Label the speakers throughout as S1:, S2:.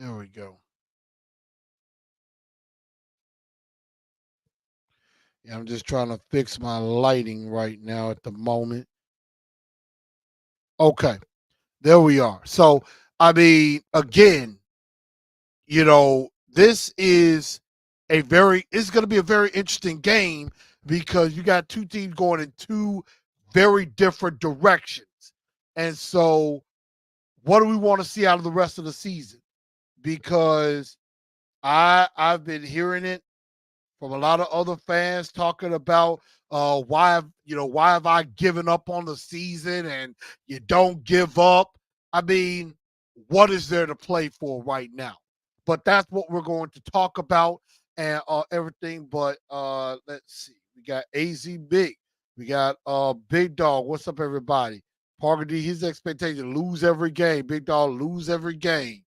S1: There we go. Yeah, I'm just trying to fix my lighting right now at the moment. Okay, there we are. So, I mean, again, this is it's going to be a very interesting game because you got two teams going in two very different directions. And so, what do we want to see out of the rest of the season? Because I've been hearing it from a lot of other fans talking about why have I given up on the season, and you don't give up. I mean, what is there to play for right now? But that's what we're going to talk about and everything. But let's see, we got Az Big, we got Big Dog. What's up, everybody? Parker D, his expectation lose every game. Big Dog lose every game.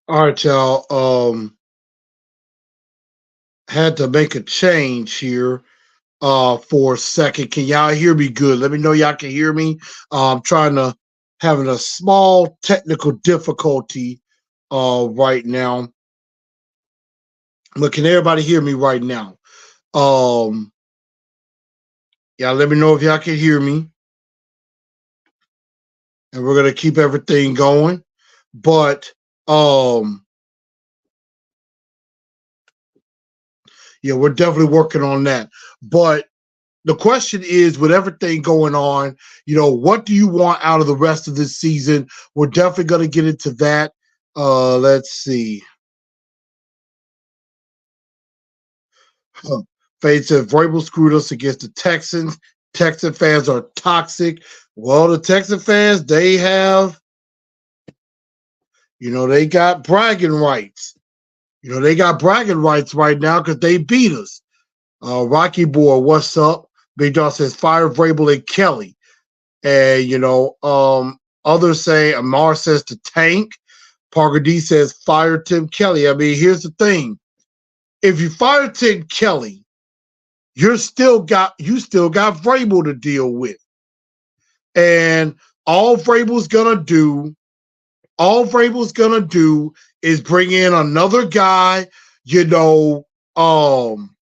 S1: All right, y'all. Had to make a change here for a second. Can y'all hear me good? Let me know y'all can hear me. I'm trying to having a small technical difficulty right now. But can everybody hear me right now? Um yeah, let me know if y'all can hear me. And we're gonna keep everything going. But yeah, we're definitely working on that. But the question is, with everything going on, what do you want out of the rest of this season? We're definitely going to get into that. Let's see. Huh. Fade said Vrabel screwed us against the Texans. Texan fans are toxic. Well, the Texan fans, they got bragging rights. They got bragging rights right now because they beat us. Rocky Boy, what's up? Big Dog says fire Vrabel and Kelly. And, others say, Amar says to tank. Parker D says fire Tim Kelly. I mean, here's the thing. If you fire Tim Kelly, you still got Vrabel to deal with. And all Vrabel's gonna do is bring in another guy, um,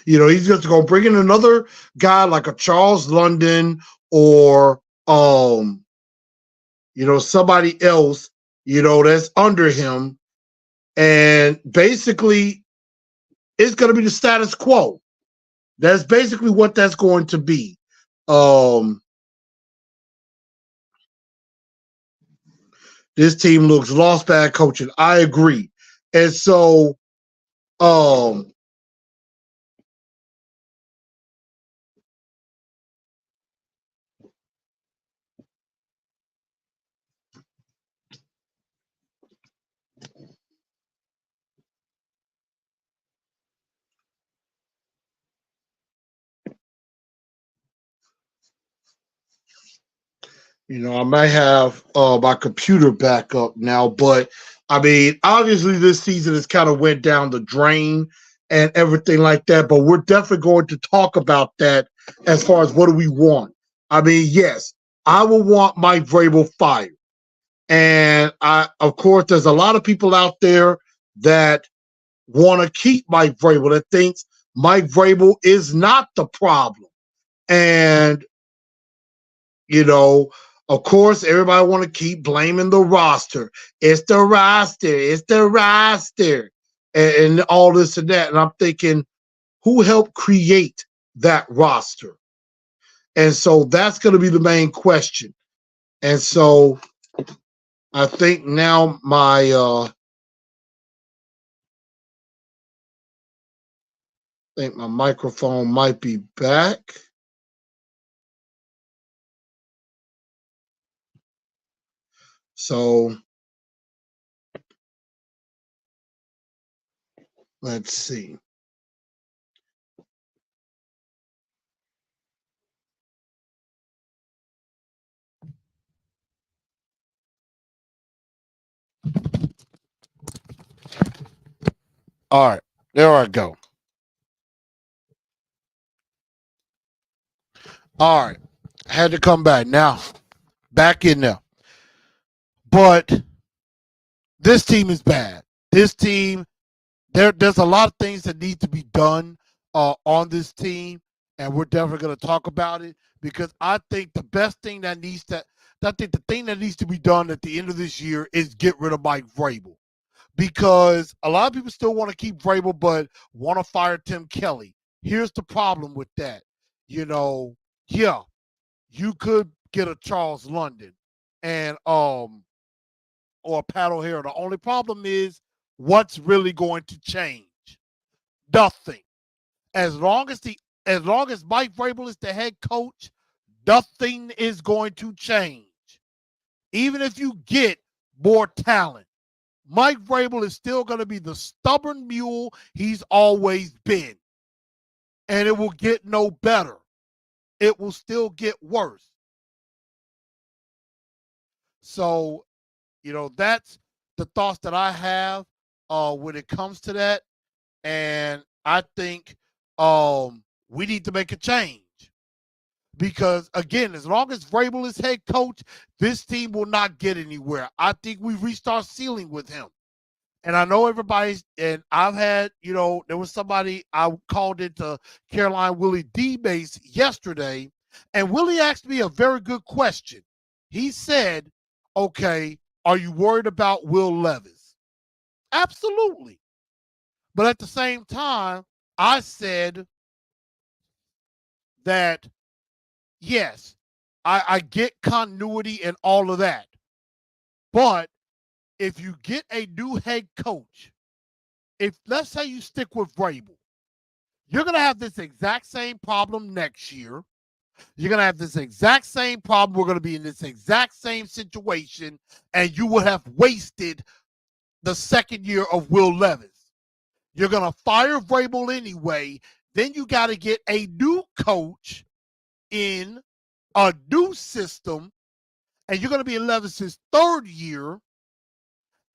S1: he's just gonna bring in another guy like a Charles London or somebody else, that's under him. And basically, it's going to be the status quo. That's basically what that's going to be. This team looks lost, bad coaching. I agree. And so, I might have my computer back up now, but I mean, obviously this season has kind of went down the drain and everything like that, but we're definitely going to talk about that as far as what do we want. I mean, yes, I will want Mike Vrabel fired. And of course, there's a lot of people out there that want to keep Mike Vrabel, that thinks Mike Vrabel is not the problem. And of course, everybody want to keep blaming the roster. It's the roster. It's the roster, and all this and that. And I'm thinking, who helped create that roster? And so that's going to be the main question. And so I think now my microphone might be back. So let's see. All right, there I go. All right, had to come back now. Back in there. But this team is bad. This team, there's a lot of things that need to be done on this team, and we're definitely going to talk about it because I think the best thing I think the thing that needs to be done at the end of this year is get rid of Mike Vrabel because a lot of people still want to keep Vrabel but want to fire Tim Kelly. Here's the problem with that. Yeah, you could get a Charles London and or a Pat O'Hara. The only problem is what's really going to change? Nothing. As long as Mike Vrabel is the head coach, nothing is going to change. Even if you get more talent, Mike Vrabel is still going to be the stubborn mule he's always been. And it will get no better. It will still get worse. So, that's the thoughts that I have when it comes to that. And I think we need to make a change. Because, again, as long as Vrabel is head coach, this team will not get anywhere. I think we reached our ceiling with him. And I know everybody's, and I've had, there was somebody I called into Caroline Willie D base yesterday, and Willie asked me a very good question. He said, okay, are you worried about Will Levis? Absolutely. But at the same time, I said that, yes, I get continuity and all of that. But if you get a new head coach, if let's say you stick with Vrabel, you're going to have this exact same problem next year. You're going to have this exact same problem. We're going to be in this exact same situation, and you will have wasted the second year of Will Levis. You're going to fire Vrabel anyway. Then you got to get a new coach in a new system, and you're going to be in Levis's third year.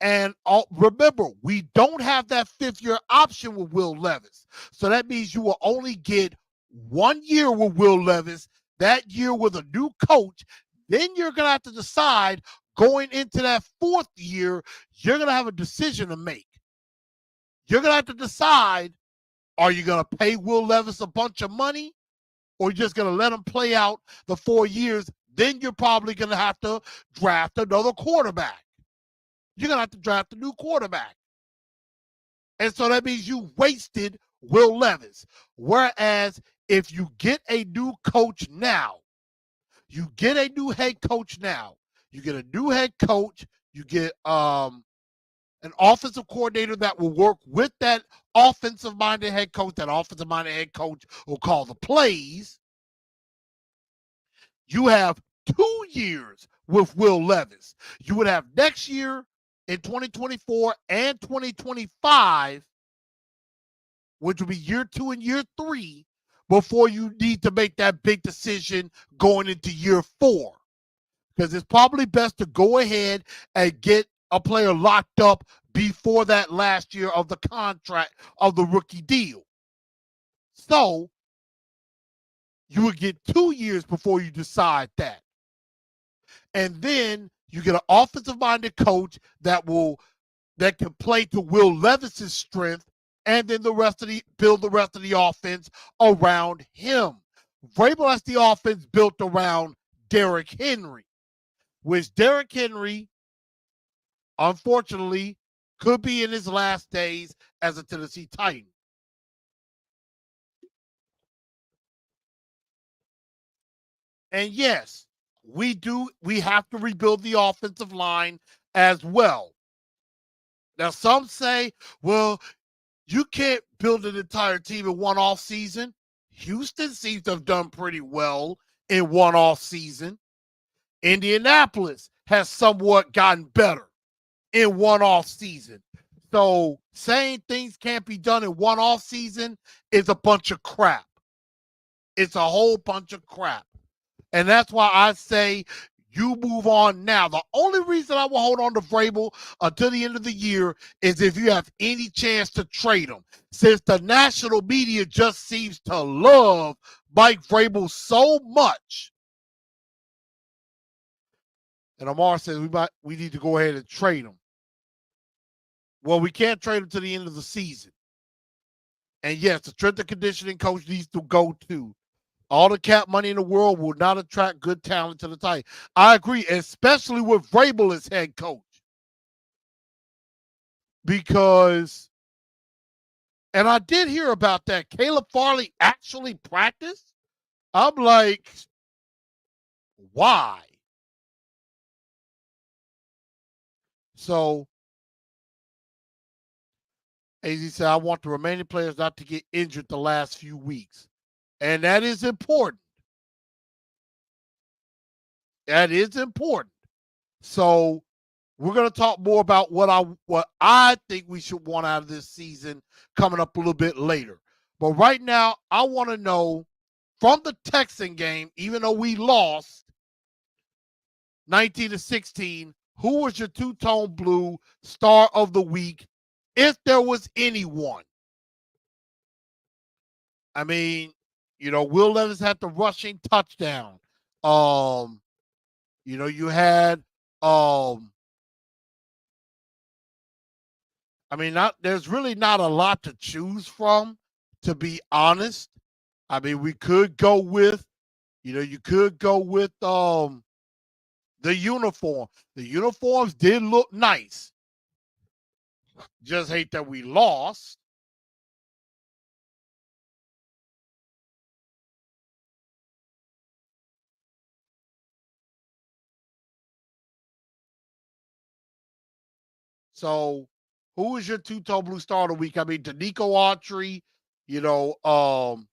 S1: And remember, we don't have that fifth-year option with Will Levis. So that means you will only get 1 year with Will Levis, that year with a new coach. Then you're going to have to decide, going into that fourth year, you're going to have a decision to make. You're going to have to decide, are you going to pay Will Levis a bunch of money, or you're just going to let him play out the 4 years? Then you're probably going to have to draft another quarterback. You're going to have to draft a new quarterback. And so that means you wasted Will Levis. Whereas if you get a new coach now, you get a new head coach now, you get a new head coach, you get an offensive coordinator that will work with that offensive-minded head coach. That offensive-minded head coach will call the plays. You have 2 years with Will Levis. You would have next year in 2024 and 2025, which will be year 2 and year 3, before you need to make that big decision going into year 4. Because it's probably best to go ahead and get a player locked up before that last year of the contract of the rookie deal. So you would get 2 years before you decide that. And then you get an offensive-minded coach that can play to Will Levis's strength, and then build the rest of the offense around him. Vrabel has the offense built around Derrick Henry, which Derrick Henry, unfortunately, could be in his last days as a Tennessee Titan. And yes, we have to rebuild the offensive line as well. Now, some say, well, you can't build an entire team in one off season. Houston seems to have done pretty well in one off season. Indianapolis has somewhat gotten better in one off season. So saying things can't be done in one off season is a bunch of crap. It's a whole bunch of crap. And that's why I say you move on now. The only reason I will hold on to Vrabel until the end of the year is if you have any chance to trade him. Since the national media just seems to love Mike Vrabel so much. And Amar says we need to go ahead and trade him. Well, we can't trade him to the end of the season. And yes, the strength and conditioning coach needs to go too. All the cap money in the world will not attract good talent to the Titans. I agree, especially with Vrabel as head coach. Because, and I did hear about that, Caleb Farley actually practiced. I'm like, why? So, AZ said, I want the remaining players not to get injured the last few weeks. And that is important. That is important. So We're going to talk more about what I think we should want out of this season coming up a little bit later. But right now, I want to know from the Texan game, even though we lost 19-16, who was your two-tone blue star of the week, if there was anyone? I mean, Will Levis had the rushing touchdown. Um, you had there's really not a lot to choose from, to be honest. I mean, we could go with, you could go with the uniform. The uniforms did look nice. Just hate that we lost. So, who is your two-tone blue star of the week? I mean, Danico Autry, you know, um,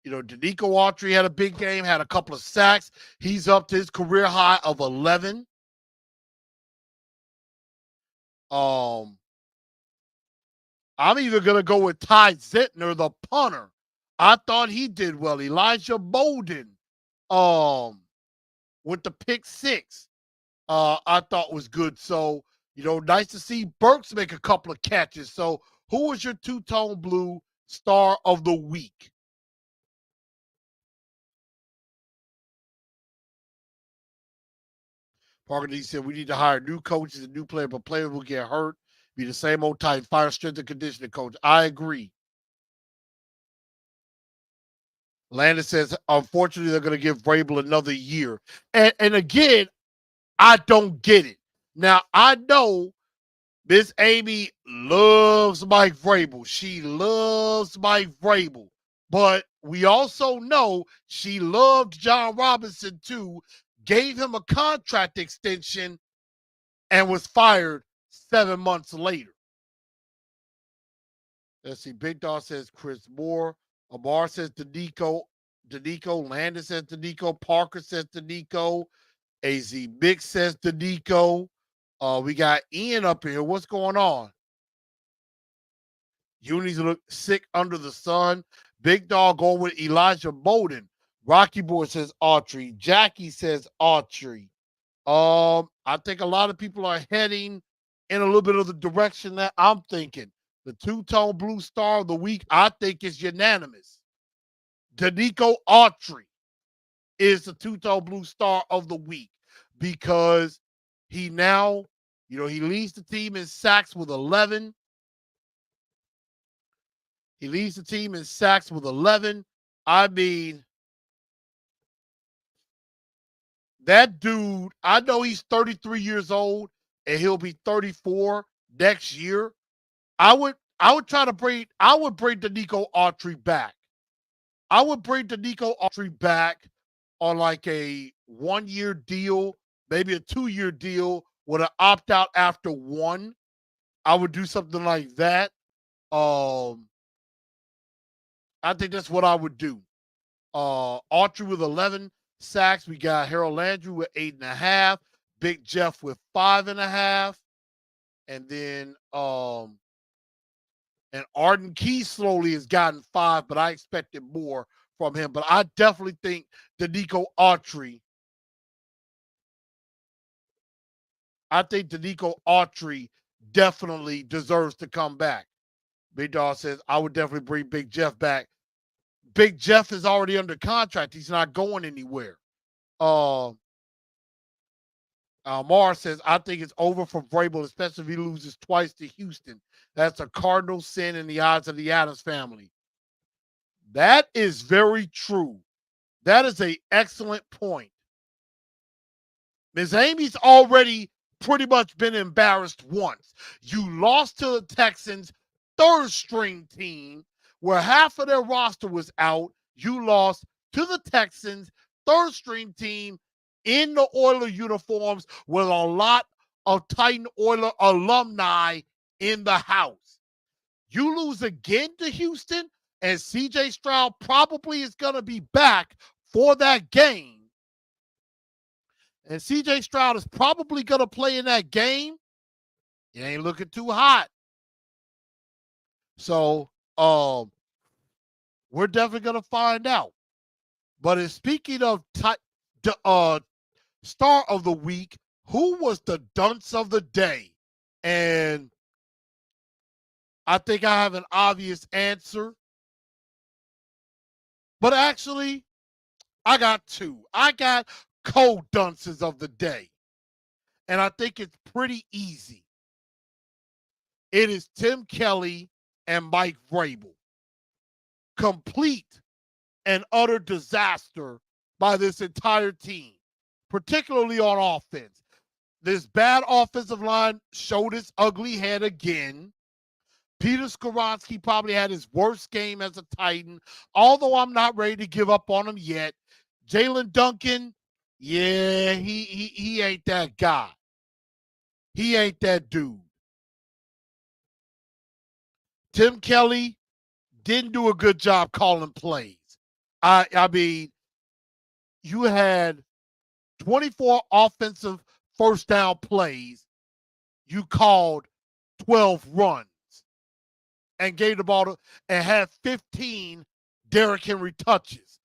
S1: Danico Autry had a big game, had a couple of sacks. He's up to his career high of 11. Um, I'm even gonna go with Ty Zentner, the punter. I thought he did well. Elijah Bolden, um, with the pick six, I thought was good. So, nice to see Burks make a couple of catches. So, who was your two-tone blue star of the week? Parker D said we need to hire new coaches and new players, but players will get hurt. Be the same old type. Fire strength and conditioning coach. I agree. Landon says, unfortunately, they're going to give Vrabel another year. And again, I don't get it. Now, I know Miss Amy loves Mike Vrabel. She loves Mike Vrabel. But we also know she loved John Robinson too, gave him a contract extension, and was fired 7 months later. Let's see. Big Dog says Chris Moore. Amar says Danico. Landon says Danico. Parker says Danico. AZ Big says Danico. We got Ian up here. What's going on? Unis look sick under the sun. Big Dog going with Elijah Bolden. Rocky Boy says Autry. Jackie says Autry. I think a lot of people are heading in a little bit of the direction that I'm thinking. The two-tone blue star of the week, I think, is unanimous. Danico Autry is the two-tone blue star of the week because he now, he leads the team in sacks with 11. He leads the team in sacks with 11. I mean, that dude, I know he's 33 years old and he'll be 34 next year. I would bring Danico Autry back. I would bring Danico Autry back on like a 1-year deal, maybe a 2-year deal with an opt-out after one. I would do something like that. I think that's what I would do. Autry with 11 sacks. We got Harold Landry with 8.5. Big Jeff with 5.5. And then and Arden Key slowly has gotten 5, but I expected more from him. But I definitely think Danico Autry. Definitely deserves to come back. Big Dog says, I would definitely bring Big Jeff back. Big Jeff is already under contract. He's not going anywhere. Mars says, I think it's over for Vrabel, especially if he loses twice to Houston. That's a cardinal sin in the eyes of the Adams family. That is very true. That is an excellent point. Ms. Amy's already pretty much been embarrassed once. You lost to the Texans' third string team where half of their roster was out. You lost to the Texans' third string team in the Oiler uniforms with a lot of Titan Oiler alumni in the house. You lose again to Houston, and CJ Stroud probably is going to be back for that game. And CJ Stroud is probably going to play in that game. It ain't looking too hot. So we're definitely going to find out. But in speaking of star of the week, who was the dunce of the day? And I think I have an obvious answer. But actually, I got two. I got co-dunces of the day. And I think it's pretty easy. It is Tim Kelly and Mike Vrabel. Complete and utter disaster by this entire team, particularly on offense. This bad offensive line showed its ugly head again. Peter Skoronski probably had his worst game as a Titan, although I'm not ready to give up on him yet. Jalen Duncan, yeah, he ain't that guy. He ain't that dude. Tim Kelly didn't do a good job calling plays. I mean, you had 24 offensive first down plays. You called 12 runs and gave the ball to, and had 15 Derrick Henry touches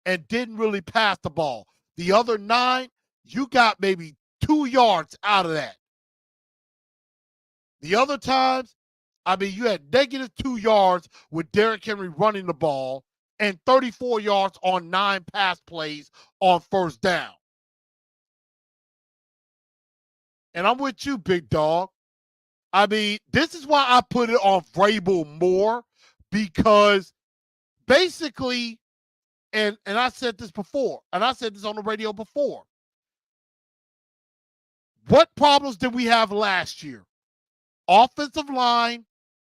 S1: and didn't really pass the ball. The other 9, you got maybe 2 yards out of that. The other times, I mean, you had negative 2 yards with Derrick Henry running the ball and 34 yards on 9 pass plays on first down. And I'm with you, big dog. I mean, this is why I put it on Vrabel more, because basically, and I said this before, and I said this on the radio before, what problems did we have last year? Offensive line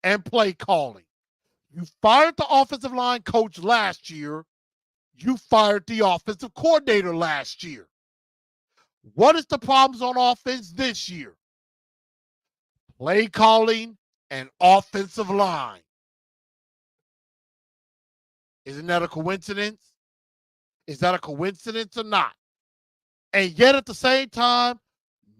S1: and play calling. You fired the offensive line coach last year. You fired the offensive coordinator last year. What is the problems on offense this year? Play calling and offensive line. Isn't that a coincidence? Is that a coincidence or not? And yet at the same time,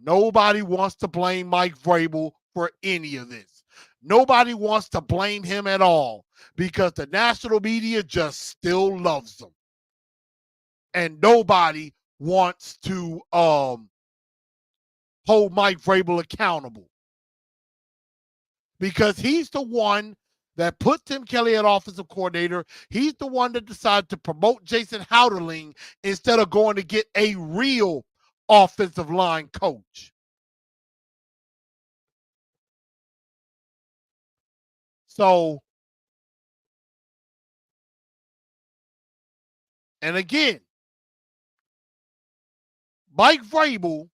S1: nobody wants to blame Mike Vrabel for any of this. Nobody wants to blame him at all because the national media just still loves him. And nobody wants to hold Mike Vrabel accountable because he's the one that put Tim Kelly at offensive coordinator. He's the one that decided to promote Jason Houderling instead of going to get a real offensive line coach. So, and again, Mike Vrabel,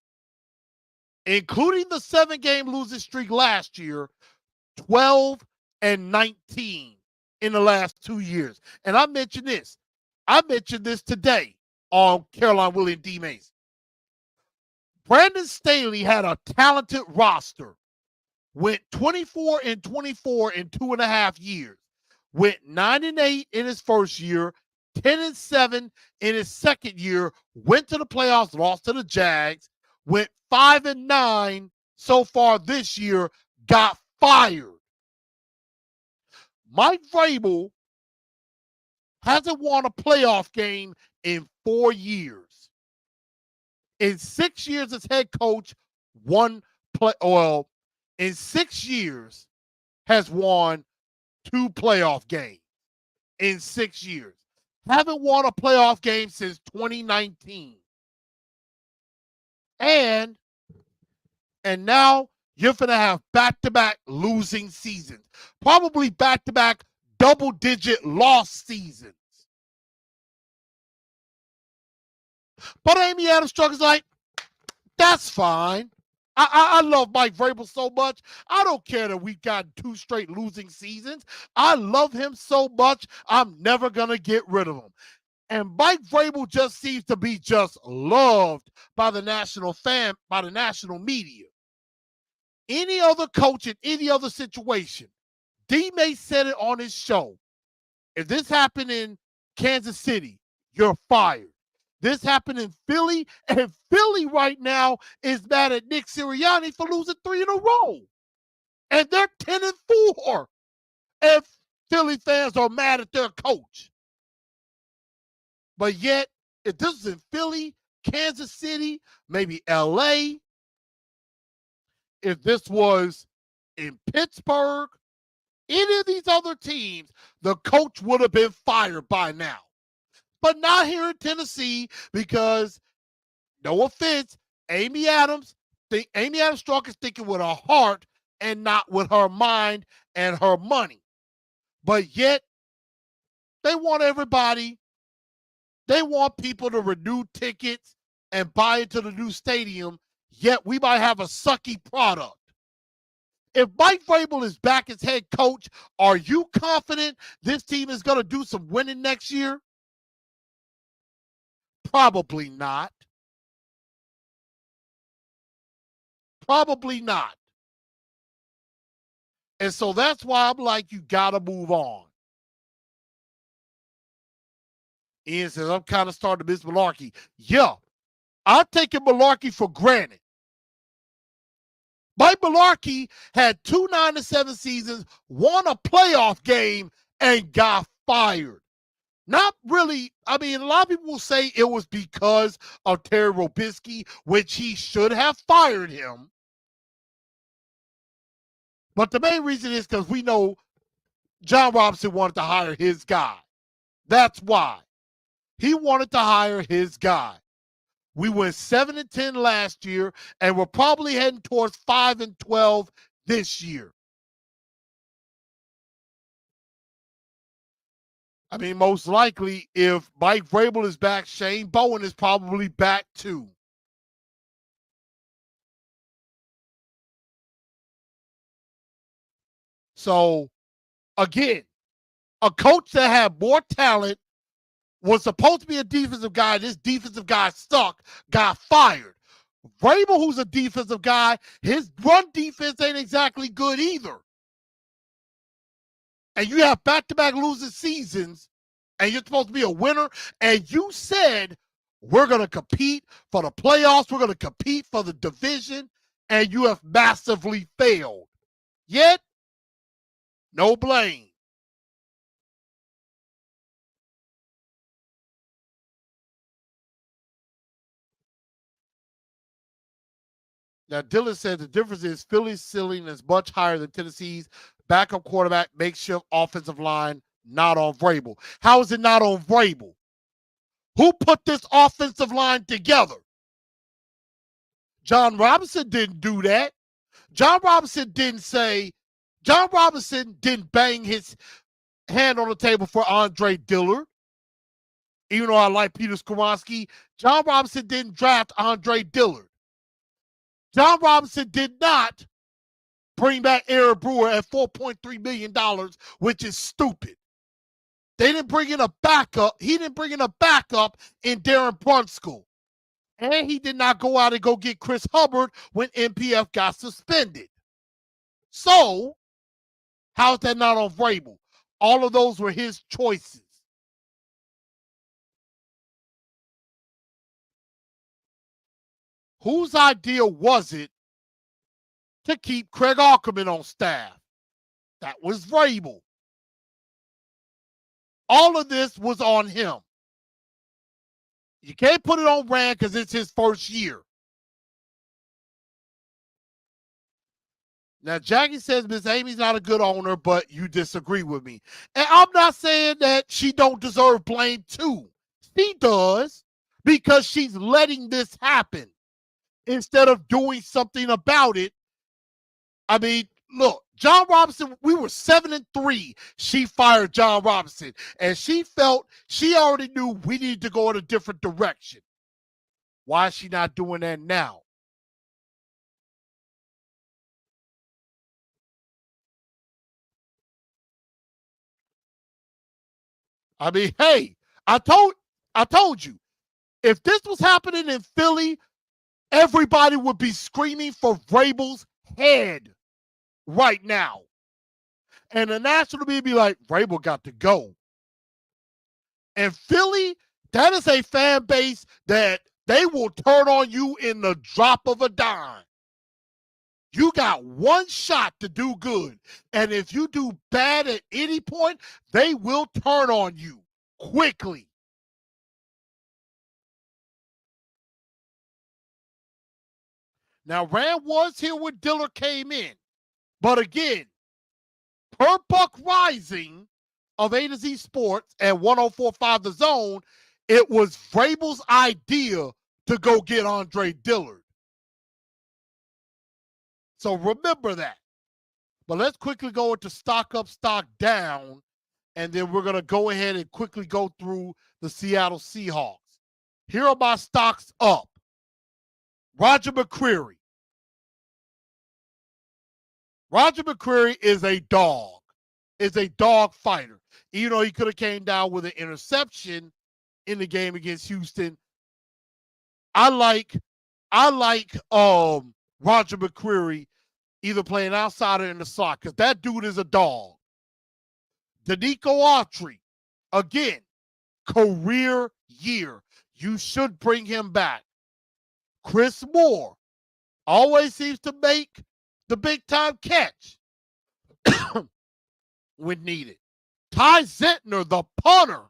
S1: including the 7-game losing streak last year, 12-19 in the last 2 years. And I mentioned this. I mentioned this today on Caroline William D. Mason. Brandon Staley had a talented roster. Went 24-24 in 2.5 years. Went 9-8 in his first year, 10-7 in his second year, went to the playoffs, lost to the Jags, went 5-9 so far this year, got fired. Mike Vrabel hasn't won a playoff game in 4 years. In 6 years as head coach, in 6 years has won 2 playoff games. In 6 years. Haven't won a playoff game since 2019. And now you're going to have back-to-back losing seasons. Probably back-to-back double-digit loss seasons. But Amy Adams Struggle is like, that's fine. I love Mike Vrabel so much. I don't care that we've got 2 straight losing seasons. I love him so much, I'm never going to get rid of him. And Mike Vrabel just seems to be just loved by the national media. Any other coach in any other situation, D. May said it on his show. If this happened in Kansas City, you're fired. This happened in Philly, and Philly right now is mad at Nick Sirianni for losing 3 in a row. And they're 10-4. And Philly fans are mad at their coach. But yet, if this is in Philly, Kansas City, maybe LA, if this was in Pittsburgh, any of these other teams, the coach would have been fired by now. But not here in Tennessee because, no offense, Amy Adams Strunk is thinking with her heart and not with her mind and her money. But yet, they want everybody. They want people to renew tickets and buy into the new stadium, yet we might have a sucky product. If Mike Vrabel is back as head coach, are you confident this team is going to do some winning next year? Probably not. Probably not. And so that's why I'm like, you got to move on. Ian says, I'm kind of starting to miss malarkey. Yeah, I'm taking malarkey for granted. Mike Malarkey had 2 9-7 seasons, won a playoff game, and got fired. Not really. I mean, a lot of people will say it was because of Terry Robisky, which he should have fired him. But the main reason is because we know John Robinson wanted to hire his guy. That's why. He wanted to hire his guy. We went 7-10 last year, and we're probably heading towards 5-12 this year. I mean, most likely, if Mike Vrabel is back, Shane Bowen is probably back too. So, again, a coach that had more talent, was supposed to be a defensive guy. This defensive guy sucked, got fired. Vrabel, who's a defensive guy, his run defense ain't exactly good either. And you have back-to-back losing seasons, and you're supposed to be a winner, and you said, we're going to compete for the playoffs, we're going to compete for the division, and you have massively failed. Yet, no blame. Now, Dylan said the difference is Philly's ceiling is much higher than Tennessee's. Backup quarterback, makeshift offensive line, not on Vrabel. How is it not on Vrabel? Who put this offensive line together? John Robinson didn't do that. John Robinson didn't bang his hand on the table for Andre Dillard. Even though I like Peter Skoronski, John Robinson didn't draft Andre Dillard. John Robinson did not bring back Aaron Brewer at $4.3 million, which is stupid. They didn't bring in a backup. He didn't bring in a backup in Darren Brunskill. And he did not go out and go get Chris Hubbard when MPF got suspended. So, how is that not on Vrabel? All of those were his choices. Whose idea was it to keep Craig Ackerman on staff? That was Vrabel. All of this was on him. You can't put it on Rand because it's his first year. Now, Jackie says Miss Amy's not a good owner, but you disagree with me. And I'm not saying that she don't deserve blame too. She does, because she's letting this happen instead of doing something about it. I mean, look, John Robinson, we were 7-3. She fired John Robinson, and she felt she already knew we needed to go in a different direction. Why is she not doing that now? I mean, hey, I told you, if this was happening in Philly, everybody would be screaming for Vrabel's head right now. And the national media be like, Vrabel got to go. And Philly, That is a fan base that they will turn on you in the drop of a dime. You got one shot to do good. And if you do bad at any point, they will turn on you quickly. Now, Rand was here when Diller came in. But again, per Buck Rising of A to Z Sports and 104.5 The Zone, it was Vrabel's idea to go get Andre Dillard. So remember that. But let's quickly go into stock up, stock down, and then we're going to go ahead and quickly go through the Seattle Seahawks. Here are my stocks up. Roger McCreary. Roger McCreary is a dog. Is a dog fighter. Even though he could have came down with an interception in the game against Houston, I like Roger McCreary either playing outside or in the slot because that dude is a dog. Danico Autry, again, career year. You should bring him back. Chris Moore always seems to make the big-time catch when needed. Ty Zentner, the punter,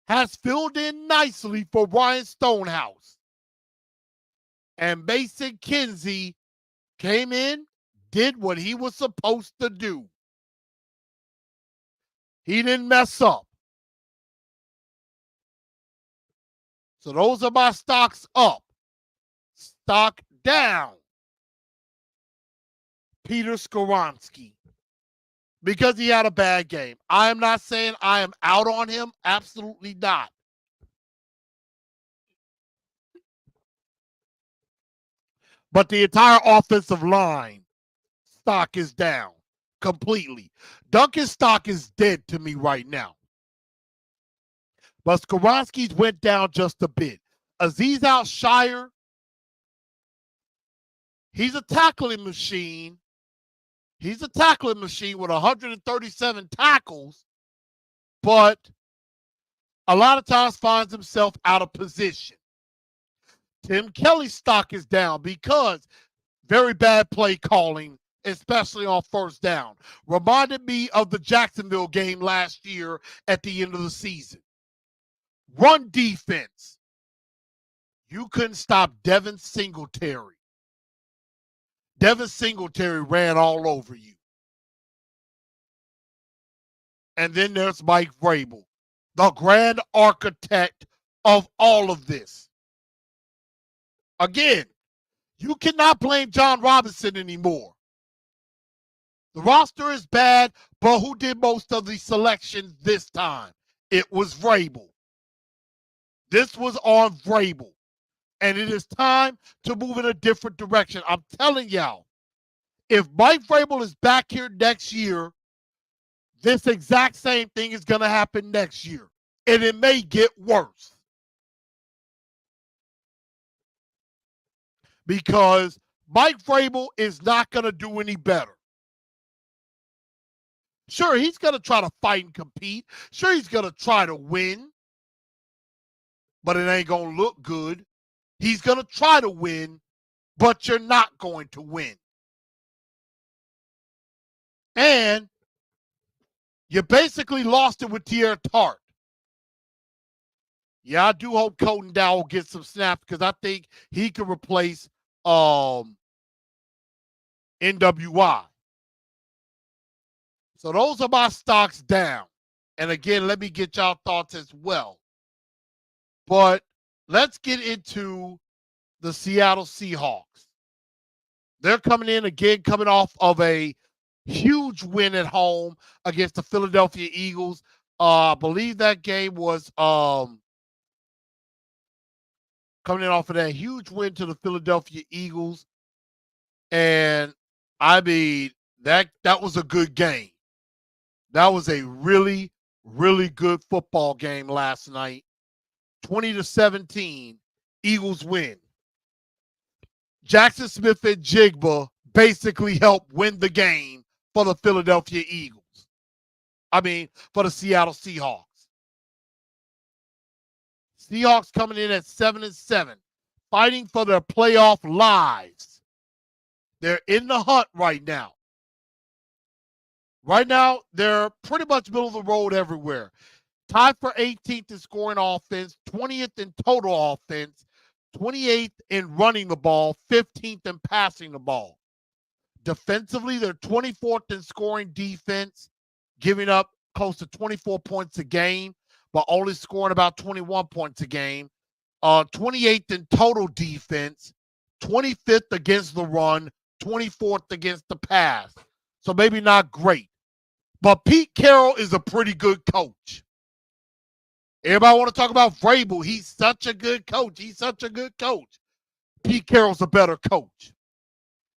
S1: has filled in nicely for Ryan Stonehouse. And Mason Kinsey came in, did what he was supposed to do. He didn't mess up. So those are my stocks up. Stock down. Peter Skoronski. Because he had a bad game. I am not saying I am out on him. Absolutely not. But the entire offensive line stock is down completely. Duncan's stock is dead to me right now. But Skoronski's went down just a bit. Aziz Al-Shire, he's a tackling machine. He's a tackling machine with 137 tackles, but a lot of times finds himself out of position. Tim Kelly's stock is down because very bad play calling, especially on first down. Reminded me of the Jacksonville game last year at the end of the season. Run defense. You couldn't stop Devin Singletary. Devin Singletary ran all over you. And then there's Mike Vrabel, the grand architect of all of this. Again, you cannot blame John Robinson anymore. The roster is bad, but who did most of the selections this time? It was Vrabel. This was on Vrabel. And it is time to move in a different direction. I'm telling y'all, if Mike Vrabel is back here next year, this exact same thing is going to happen next year. And it may get worse. Because Mike Vrabel is not going to do any better. Sure, he's going to try to fight and compete. Sure, he's going to try to win. But it ain't going to look good. He's going to try to win, but you're not going to win. And you basically lost it with Tierre Tart. Yeah, I do hope Colton Dowell gets some snaps because I think he can replace NWI. So those are my stocks down. And again, let me get y'all thoughts as well. But let's get into the Seattle Seahawks. They're coming in again, coming off of a huge win at home against the Philadelphia Eagles. I believe that game was coming in off of that huge win to the Philadelphia Eagles. And I mean, that was a good game. That was a really, really good football game last night. 20-17, Eagles win. Jackson Smith and Jigba basically helped win the game for the Philadelphia Eagles. I mean, for the Seattle Seahawks. Seahawks coming in at 7-7, fighting for their playoff lives. They're in the hunt right now. Right now, they're pretty much middle of the road everywhere. Tied for 18th in scoring offense, 20th in total offense, 28th in running the ball, 15th in passing the ball. Defensively, they're 24th in scoring defense, giving up close to 24 points a game, but only scoring about 21 points a game. 28th in total defense, 25th against the run, 24th against the pass. So maybe not great. But Pete Carroll is a pretty good coach. Everybody want to talk about Vrabel. He's such a good coach. He's such a good coach. Pete Carroll's a better coach.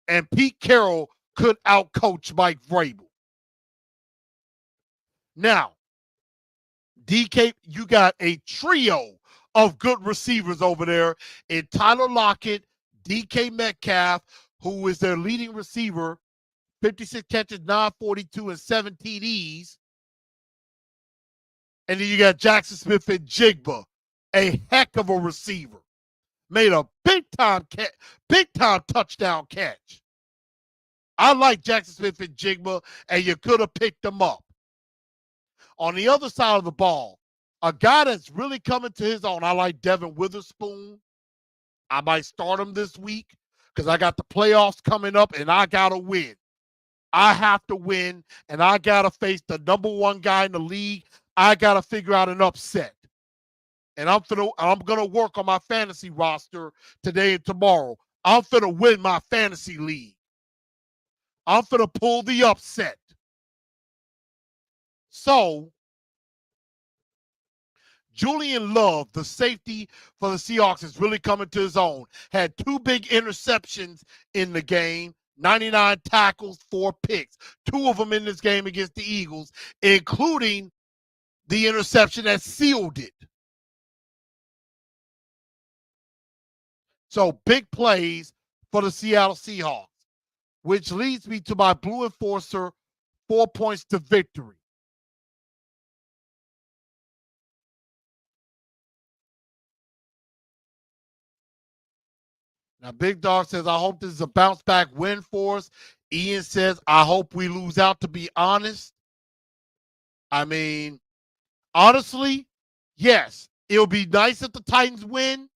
S1: And Pete Carroll could outcoach Mike Vrabel. Now, DK, you got a trio of good receivers over there in Tyler Lockett, DK Metcalf, who is their leading receiver, 56 catches, 942, and 7 TDs. And then you got Jackson Smith and Jigba, a heck of a receiver. Made a big time touchdown catch. I like Jackson Smith and Jigba, and you could have picked them up. On the other side of the ball, a guy that's really coming to his own. I like Devin Witherspoon. I might start him this week because I got the playoffs coming up, and I got to win. I have to win, and I got to face the number one guy in the league. I got to figure out an upset. And I'm going to work on my fantasy roster today and tomorrow. I'm going to win my fantasy league. I'm going to pull the upset. So, Julian Love, the safety for the Seahawks, is really coming to his own. Had 2 big interceptions in the game, 99 tackles, 4 picks. 2 of them in this game against the Eagles, including the interception that sealed it. So big plays for the Seattle Seahawks, which leads me to my Blue Enforcer 4 points to victory. Now, Big Dog says, I hope this is a bounce back win for us. Ian says, I hope we lose out, to be honest. I mean, honestly, yes, it'll be nice if the Titans win,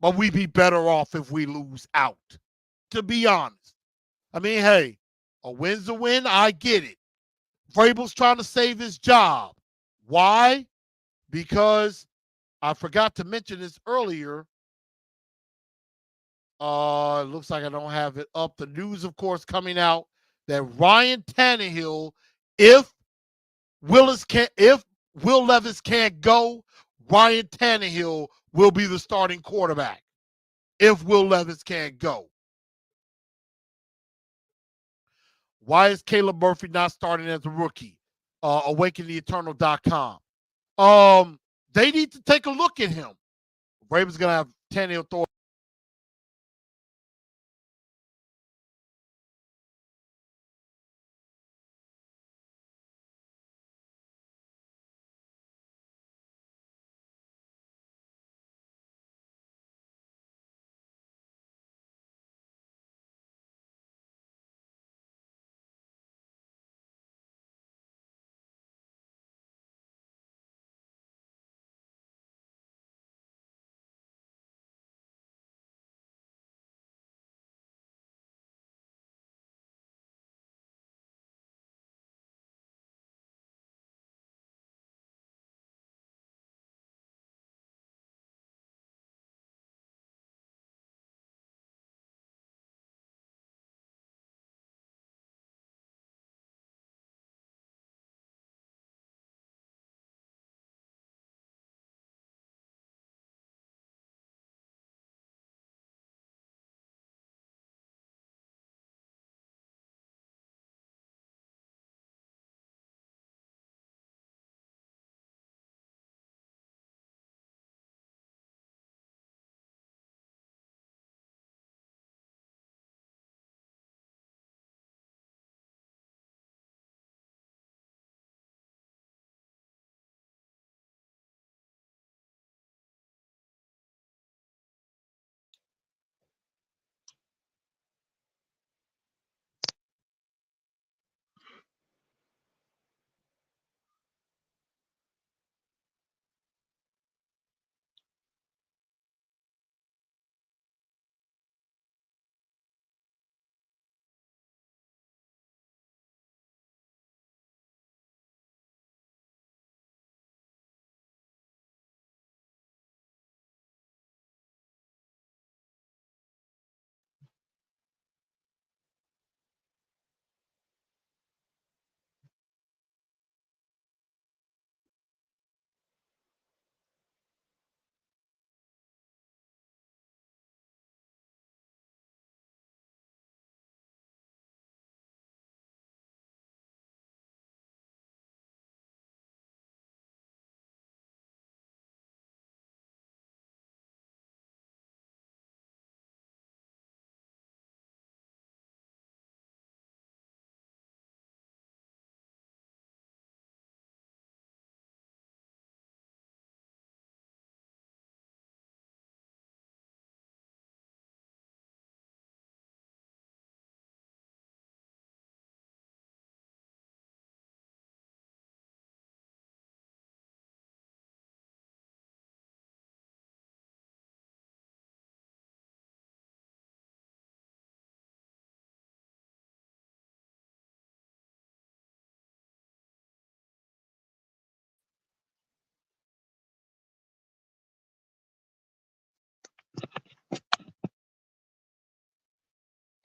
S1: but we'd be better off if we lose out, to be honest. I mean, hey, a win's a win. I get it. Vrabel's trying to save his job. Why? Because I forgot to mention this earlier. It looks like I don't have it up. The news, of course, coming out that Ryan Tannehill, if Will Levis can't go, Ryan Tannehill will be the starting quarterback. If Will Levis can't go. Why is Caleb Murphy not starting as a rookie? AwakenTheEternal.com. They need to take a look at him. Ravens gonna have Tannehill throw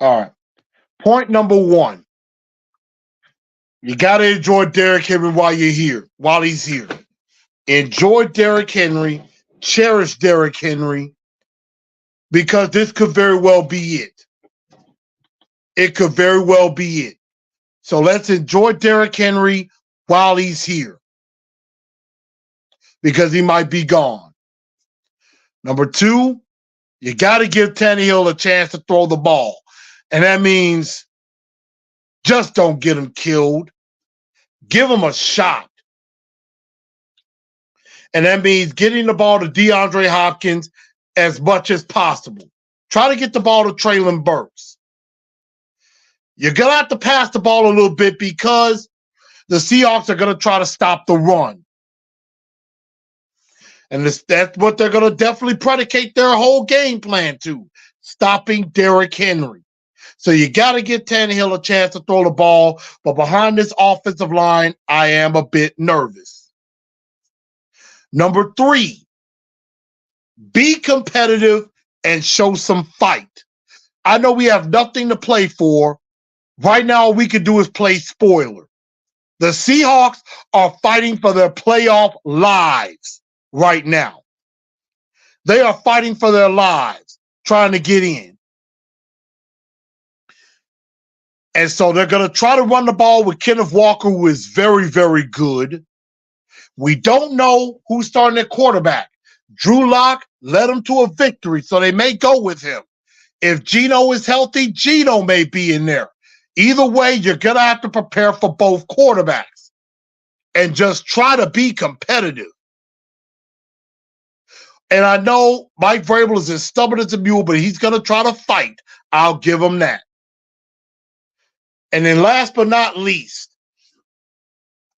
S1: All right. Point number one. You got to enjoy Derrick Henry while you're here, while he's here. Enjoy Derrick Henry. Cherish Derrick Henry. Because this could very well be it. It could very well be it. So let's enjoy Derrick Henry while he's here. Because he might be gone. Number two, you got to give Tannehill a chance to throw the ball. And that means just don't get him killed. Give him a shot. And that means getting the ball to DeAndre Hopkins as much as possible. Try to get the ball to Treylon Burks. You're going to have to pass the ball a little bit because the Seahawks are going to try to stop the run. And that's what they're going to definitely predicate their whole game plan to, stopping Derrick Henry. So you got to give Tannehill a chance to throw the ball. But behind this offensive line, I am a bit nervous. Number three, be competitive and show some fight. I know we have nothing to play for. Right now, all we can do is play spoiler. The Seahawks are fighting for their playoff lives right now. They are fighting for their lives, trying to get in. And so they're going to try to run the ball with Kenneth Walker, who is very, very good. We don't know who's starting at quarterback. Drew Lock led them to a victory, so they may go with him. If Geno is healthy, Geno may be in there. Either way, you're going to have to prepare for both quarterbacks and just try to be competitive. And I know Mike Vrabel is as stubborn as a mule, but he's going to try to fight. I'll give him that. And then last but not least,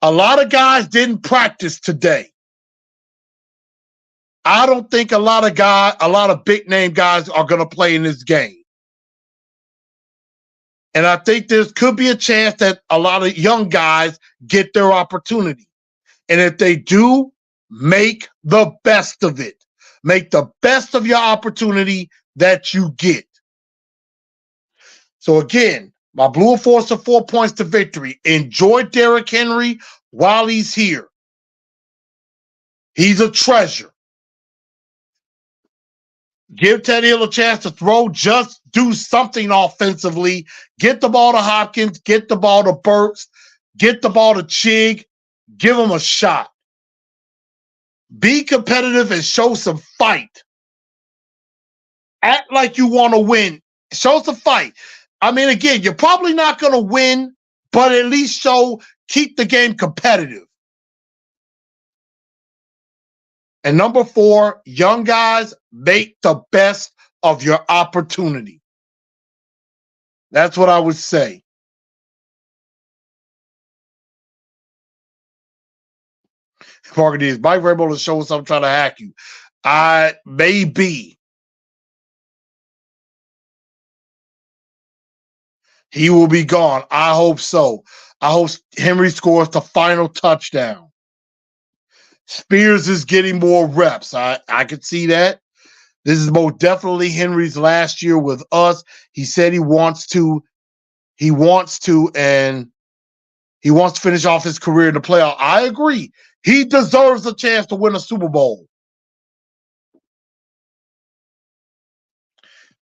S1: a lot of guys didn't practice today. I don't think a lot of big name guys are going to play in this game. And I think there could be a chance that a lot of young guys get their opportunity. And if they do, make the best of it. Make the best of your opportunity that you get. So again, my Blue Force of 4 points to victory. Enjoy Derrick Henry while he's here. He's a treasure. Give Tannehill a chance to throw. Just do something offensively. Get the ball to Hopkins. Get the ball to Burks. Get the ball to Chig. Give him a shot. Be competitive and show some fight. Act like you want to win. Show some fight. I mean, again, you're probably not going to win, but at least keep the game competitive. And number 4, young guys, make the best of your opportunity. That's what I would say. Parker is Mike Vrabel to show us I'm trying to hack you. Maybe. He will be gone. I hope so. I hope Henry scores the final touchdown. Spears is getting more reps. I could see that. This is most definitely Henry's last year with us. He said he wants to, and he wants to finish off his career in the playoff. I agree. He deserves a chance to win a Super Bowl.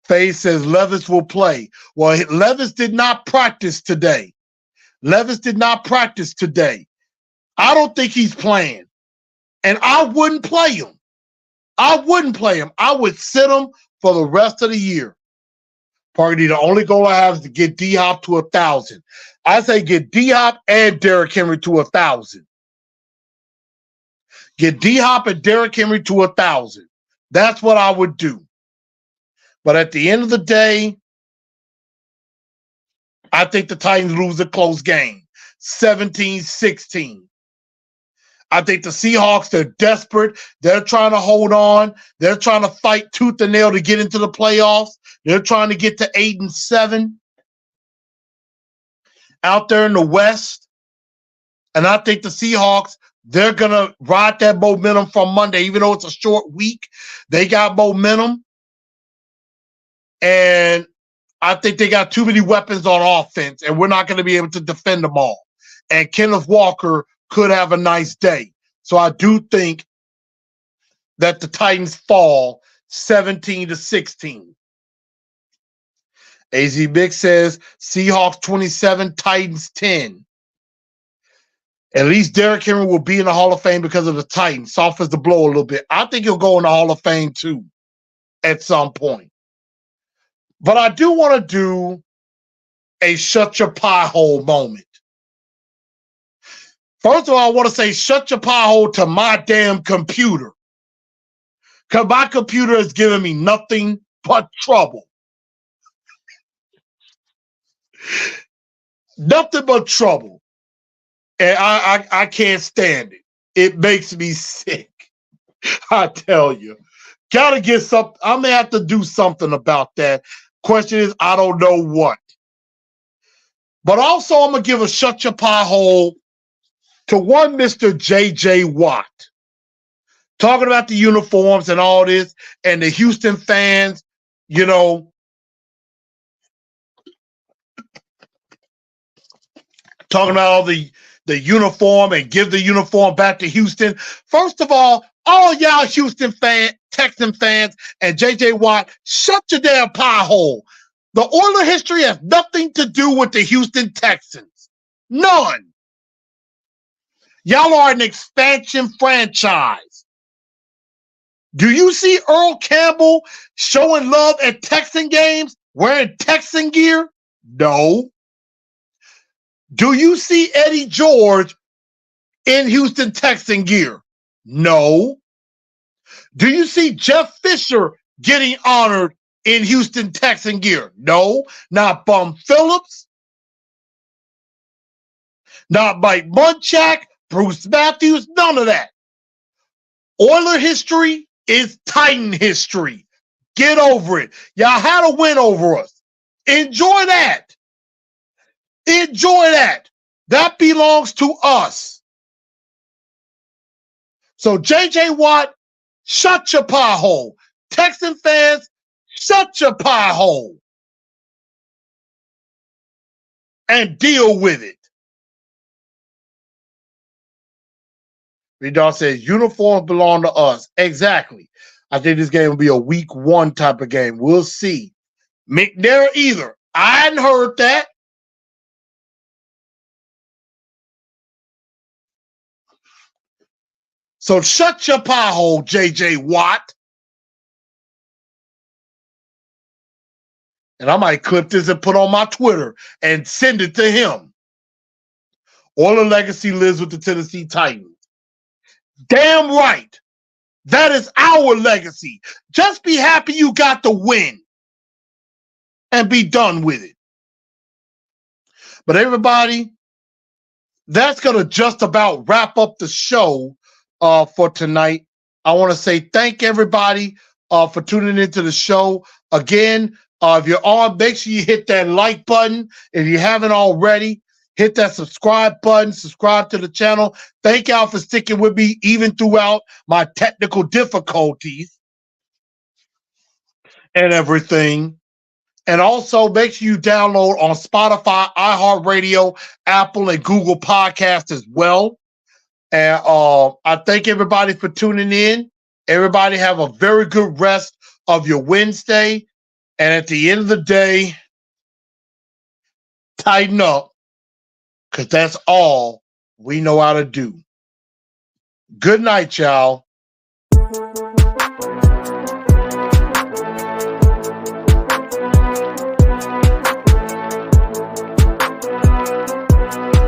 S1: Faye says Levis will play. Well, Levis did not practice today. I don't think he's playing. And I wouldn't play him. I would sit him for the rest of the year. Party, the only goal I have is to get D-Hop to 1,000. I say get D-Hop and Derrick Henry to 1,000. Get D-Hop and Derrick Henry to 1,000. That's what I would do. But at the end of the day, I think the Titans lose a close game, 17-16. I think the Seahawks, they're desperate. They're trying to hold on. They're trying to fight tooth and nail to get into the playoffs. They're trying to get to 8-7 out there in the West. And I think the Seahawks, they're going to ride that momentum from Monday. Even though it's a short week, they got momentum. And I think they got too many weapons on offense, and we're not going to be able to defend them all. And Kenneth Walker could have a nice day. So I do think that the Titans fall 17-16. AZ Big says Seahawks 27, Titans 10. At least Derrick Henry will be in the Hall of Fame because of the Titans. Softens the blow a little bit. I think he'll go in the Hall of Fame too at some point. But I do want to do a shut your pie hole moment. First of all, I want to say shut your pie hole to my damn computer. Because my computer is giving me nothing but trouble. Nothing but trouble. And I can't stand it. It makes me sick. I tell you. Gotta get something. I'm gonna have to do something about that. Question is, I don't know what. But also, I'm gonna give a shut your pie hole to one Mr. J.J. Watt. Talking about the uniforms and all this, and the Houston fans, you know, talking about all the uniform and give the uniform back to Houston. First of all y'all Houston fans, Texan fans, and J.J. Watt, shut your damn pie hole. The Oiler history has nothing to do with the Houston Texans. None. Y'all are an expansion franchise. Do you see Earl Campbell showing love at Texan games, wearing Texan gear? No. Do you see Eddie George in Houston Texan gear? No. Do you see Jeff Fisher getting honored in Houston Texan gear? No. Not Bum Phillips. Not Mike Munchak, Bruce Matthews, none of that. Oiler history is Titan history. Get over it. Y'all had a win over us. Enjoy that. Enjoy that. That belongs to us. So J.J. Watt, shut your pie hole. Texan fans, shut your pie hole. And deal with it. Vidal says, uniforms belong to us. Exactly. I think this game will be a week 1 type of game. We'll see. McNair either. I hadn't heard that. So shut your pie hole, J.J. Watt. And I might clip this and put on my Twitter and send it to him. Oiler legacy lives with the Tennessee Titans. Damn right. That is our legacy. Just be happy you got the win. And be done with it. But everybody, that's going to just about wrap up the show for tonight. I want to say thank everybody for tuning into the show. Again, if you're on, make sure you hit that like button. If you haven't already, hit that subscribe button. Subscribe to the channel. Thank y'all for sticking with me even throughout my technical difficulties and everything. And also make sure you download on Spotify, iHeartRadio, Apple, and Google Podcasts as well. And I thank everybody for tuning in. Everybody have a very good rest of your Wednesday. And at the end of the day, tighten up, because that's all we know how to do. Good night, y'all.